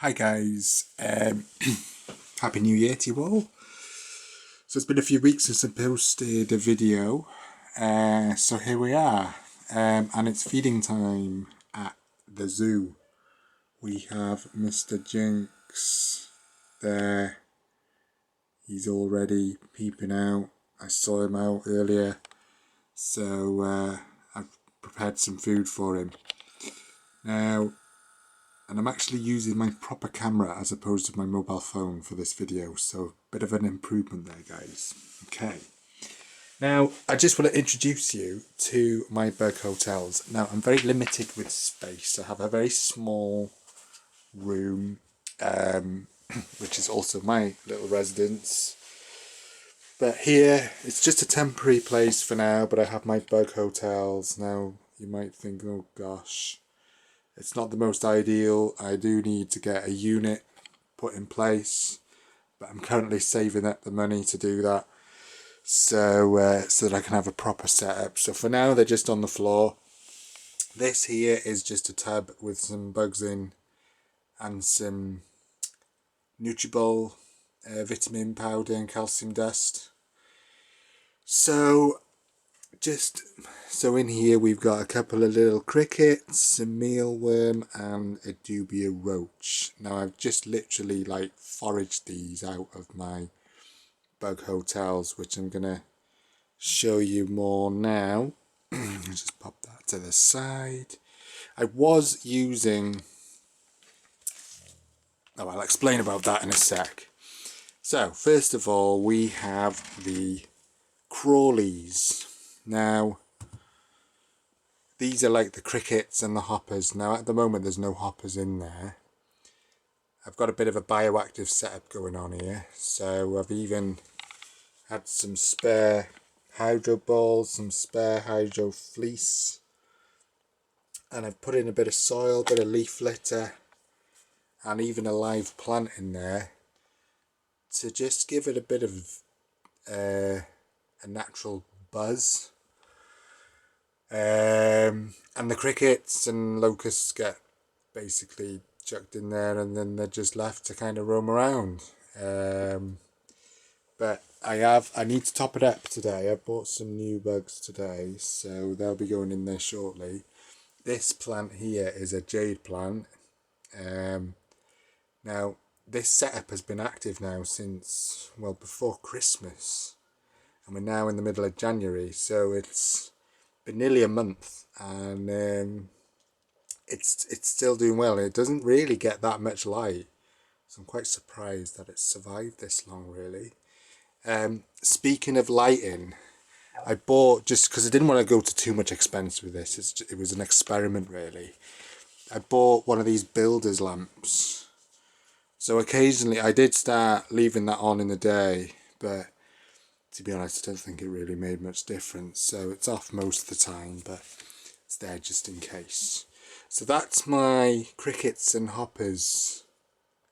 Hi guys, Happy New Year to you all. So it's been a few weeks since I posted a video, so here we are, and it's feeding time at the zoo. We have Mr Jinx there, he's already peeping out. I saw him out earlier, so I've prepared some food for him. Now, and I'm actually using my proper camera as opposed to my mobile phone for this video, so a bit of an improvement there guys. Okay, now I just want to introduce you to my bug hotels. Now I'm very limited with space. I have a very small room, which is also my little residence, but here it's just a temporary place for now. But I have my bug hotels. Now you might think, oh gosh, it's not the most ideal. I do need to get a unit put in place, but I'm currently saving up the money to do that, so that I can have a proper setup. So for now they're just on the floor. This here is just a tub with some bugs in and some Nutribol vitamin powder and calcium dust. So in here we've got a couple of little crickets, some mealworm and a dubia roach. Now I've just literally foraged these out of my bug hotels, which I'm gonna show you more now. Just pop that to the side. I was using, I'll explain about that in a sec. So first of all we have the Crawlies. Now these are like the crickets and the hoppers. Now at the moment there's no hoppers in there. I've got a bit of a bioactive setup going on here. So I've even had some spare hydro balls, some spare hydro fleece. And I've put in a bit of soil, a bit of leaf litter, and even a live plant in there to just give it a bit of a natural buzz. And the crickets and locusts get basically chucked in there, and then they're just left to kind of roam around. But I need to top it up today. I bought some new bugs today, so they'll be going in there shortly. This plant here is a jade plant. Now this setup has been active now since, well, before Christmas, and we're now in the middle of January, so it's been nearly a month, and it's still doing well. It doesn't really get that much light, so I'm quite surprised that it's survived this long, really. Speaking of lighting, I bought, just because I didn't want to go to too much expense with this, it was an experiment really. I bought one of these builder's lamps. So occasionally I did start leaving that on in the day, but to be honest I don't think it really made much difference. So it's off most of the time, but it's there just in case. So that's my crickets and hoppers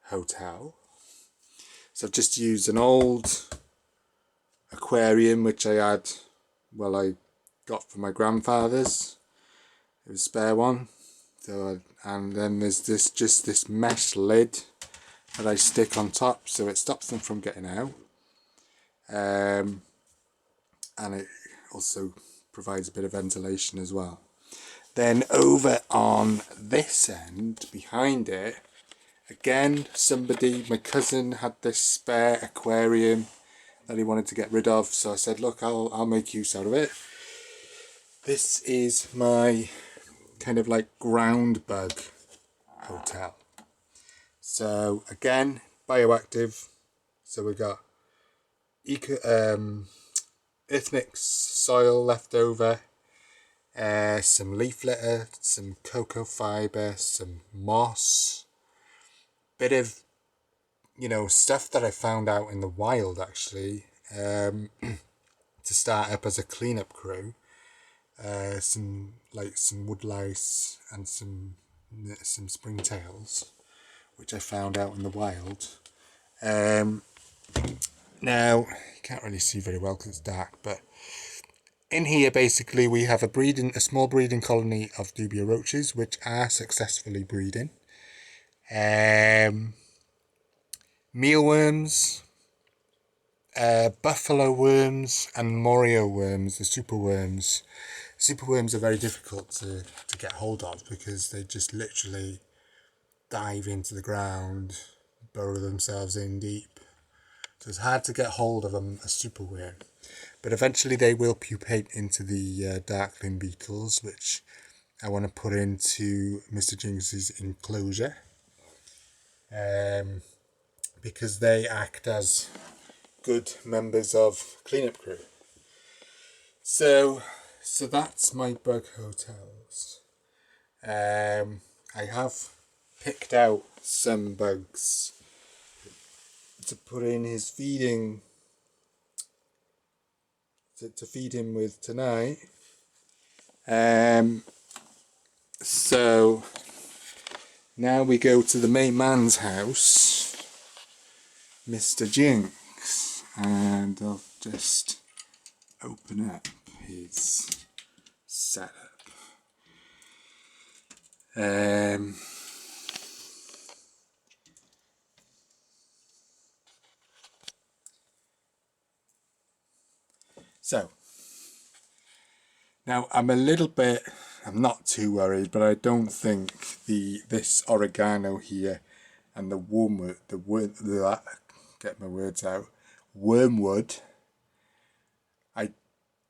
hotel. So I've just used an old aquarium which I got from my grandfather's. It was a spare one. So and then there's this mesh lid that I stick on top so it stops them from getting out. And it also provides a bit of ventilation as well. Then over on this end, behind it, again, my cousin had this spare aquarium that he wanted to get rid of, so I said, look, I'll make use out of it. This is my kind of like ground bug hotel. So again, bioactive. So we got Ethnic soil left over, some leaf litter, some cocoa fibre, some moss, bit of, stuff that I found out in the wild actually, to start up as a cleanup crew. Some wood lice and some springtails, which I found out in the wild. Now you can't really see very well because it's dark, but in here basically we have a small breeding colony of dubia roaches which are successfully breeding. mealworms, buffalo worms, and Morio worms, the superworms. Superworms are very difficult to get hold of because they just literally dive into the ground, burrow themselves in deep. So it's hard to get hold of a superworm. But eventually they will pupate into the darkling beetles, which I want to put into Mr Jinx's enclosure. Because they act as good members of cleanup crew. So that's my bug hotels. I have picked out some bugs to put in his feeding, to feed him with tonight. So now we go to the main man's house, Mr Jinx, and I'll just open up his setup. So now I'm not too worried, but I don't think this oregano here and the wormwood, get my words out, wormwood,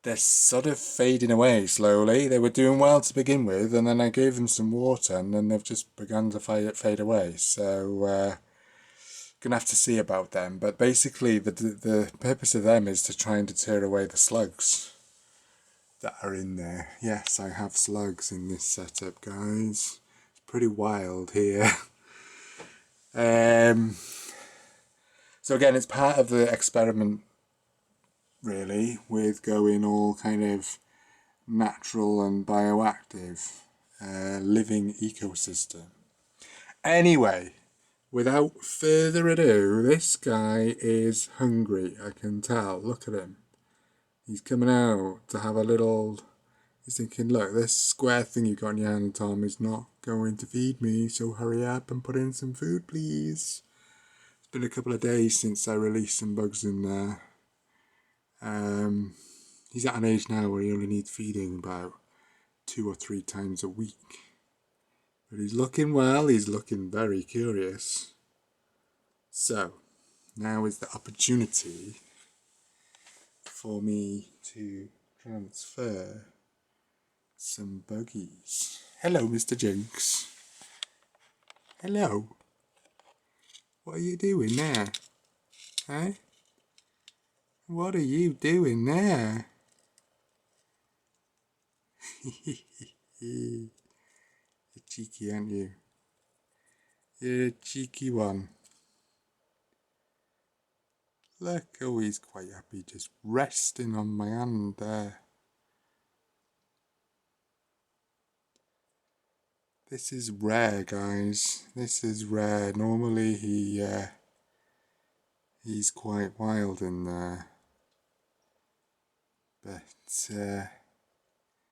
they're sort of fading away slowly. They were doing well to begin with, and then I gave them some water, and then they've just begun to fade away. So gonna have to see about them. But basically, the purpose of them is to try and deter away the slugs that are in there. Yes, I have slugs in this setup, guys. It's pretty wild here. So again, it's part of the experiment, really, with going all kind of natural and bioactive, living ecosystem. Anyway, without further ado, this guy is hungry, I can tell. Look at him. He's coming out to have a little... He's thinking, look, this square thing you got in your hand, Tom, is not going to feed me, so hurry up and put in some food, please. It's been a couple of days since I released some bugs in there. He's at an age now where he only needs feeding about 2 or 3 times a week. But he's looking well, he's looking very curious. So, now is the opportunity for me to transfer some buggies. Hello, Mr Jinx. Hello. What are you doing there? Huh? What are you doing there? You're cheeky, aren't you? You're a cheeky one. Look, oh, he's quite happy just resting on my hand there. This is rare, guys. This is rare. Normally he's quite wild in there. But